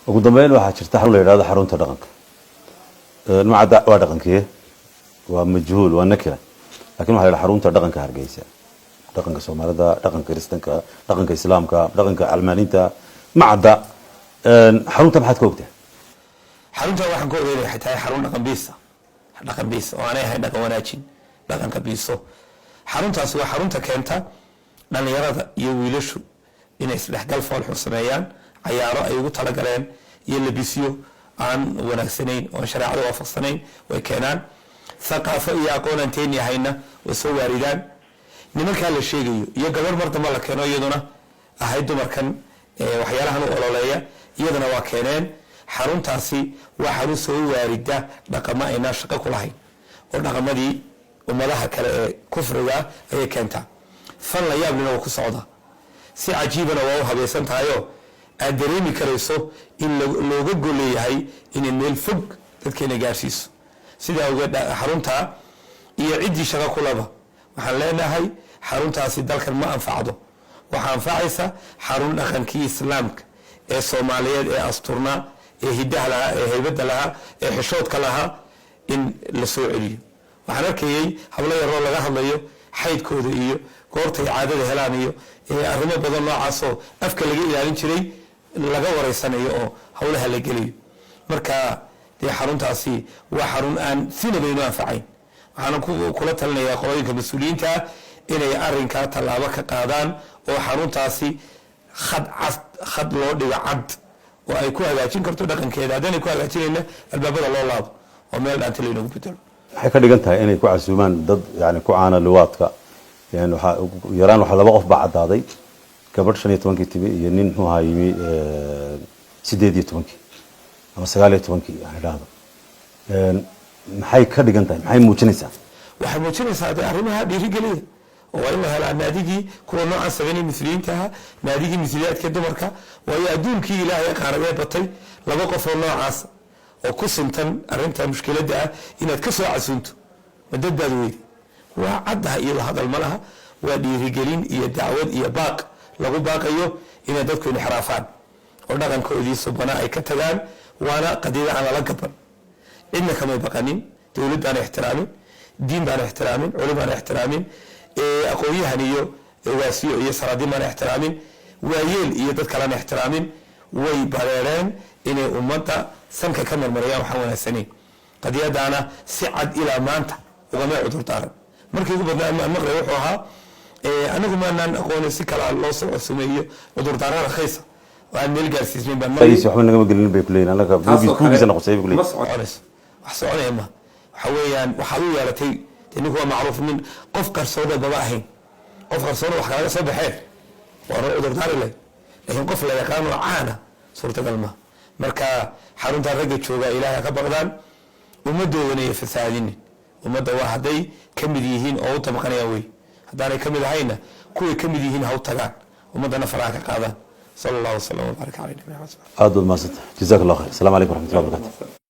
ugu dambeyn waxa jirta xarun la yiraahdo xarunta dhaqanka macada waa dhaqankii waa majhuul waa nakira laakiin waxa la xarunta dhaqanka Hargeysa dhaqanka Soomaalida dhaqanka Kristaanka dhaqanka Islaamka dhaqanka Almaaninta macada xarunta maxaad ka ogtahay xarunta waxaan ku ogeeyay xitaa xarun dhaqan biis oo aanay ahayn dhaqan wanaajin dhaqanka biiso xaruntaas waa xarunta keenta dhalinyarada iyo wiilashu inay isdhexgal fool sameeyaan ciyaaro ay ugu tala galeen iyo labisiyo aan wanaagsanayn oo shariicada waafaqsanayn way keenaan thaqafo iyo aqoon inteen yahayna way soo waaridaan nimanka la sheegayo iyo gabar martaba la keeno iyaduna ahay dumarkan waxyaalahan u ololeeya iyaduna waa keeneen xaruntaasi waa xarun soo waarida dhaqamo ayna shaqo ku lahayn oo dhaqamadii ummadaha kale ee kufriga ay keentaa fan la yaab leh oo ku socda si cajiibana waa u habeesan tahayo aad dareemi karayso in looga goleeyahay in meel fog dadkeena gaarsiiso sida uga xarunta iyo cidii shaqo ku laba waxaan leenahay xaruntaasi dalkan ma anfacdo waxaan anfacaysa xarun dhaqankii islaamka ee Soomaaliyeed ee asturna ee hidaha laha ee haybada laha ee xishoodka laha in la soo celiyo waxaan arkayay hablo yar oo laga hadlayo xaydkooda iyo goortay caadada helaan iyo arrimo badan noocaas oo afka laga ilaalin jiray laga wareysanayo oo hawlaha la geliyo marka xaruntaasi waa xarun aan sinaba anfacayn waxaan kula talinayaa qolooyinka mas'uuliyiinta inay arrinka talaabo ka qaadaan oo xaruntaasi khad loo dhigo cad oo ay ku hagaajin karto dhaqankeeda hadaan ku hagaajinayna albaabada loo laabo oo meel dhaanta leeyahay bedel waxay ka dhigan tahay inay ku casuumaan dad yani ku caana luwaadka yani waxa yaraan waxa laba qof baa cadaaday gabadh 15 tibi iyo nin wuxuu haymi 18 ama 19 aan ilaado maxay ka dhigan tahay maxay muujinaysaa waxay muujinaysaa arrimaha dhiirigeliya oo ay helaan naadigii kuwa noocan sameeyay misliinta naadigii misliyaadka dumarka way adduunkii Ilaahay qaarabay batay laba qof oo noocaas oo ku sintan arrinta mushkiladda ah inaad ka soo casuunto madadbaad weey waa cadda iyo hadal malaha waa dhiirigelin iyo dacwad iyo baaq lagu baaqayo inay dadku inxiraafaan oo dhaqankoodii subana ay ka tagaan waana qadiida aan la gaban inna kama baqanin dawladda aan ixtiraamin diin baan ixtiraamin culimo baan ixtiraamin aqoonyahan iyo waasiyo iyo saraadin baan ixtiraamin waayeel iyo dad kale aan ixtiraamin way bareereen inay ummadda sanka ka marmarayaan waxaan wanaagsaneyn qadiyadana si cad ilaa maanta ugama cudur daaran markii ugu badnaa maqray wuxuu ahaa anagu maanaan aqoon si kala loo soo sameeyo cudur daaran khaysa waan meel gaarsiismin baan maray waxba naga gelin bay kuleeyeen anaga buugiisa noqotay bay kuleeyeen wax soconayma waxa weeyaan waxa uu yeelatay inuu waa macruuf min qof qarsoon baba ahayn qof qarsoon wax kala soo baxeen waa cudur daaran laakiin qof la yaqaan oo caana suurtagal ma marka xarunta ragga jooga Ilaahay ka baqdaan ummadoodana ay fasaadin ummadda waa haday kamid yihiin oo tabaqanaya way hadaan kamid ahayna kuwa kamid yihiin haw tagaan ummadana faraha ka qaadaan sallallahu alayhi wa sallam wa baraka alayhi wa sallam aad u maasanta jazakallahu khayr assalamu alaykum wa rahmatullahi wa barakatuh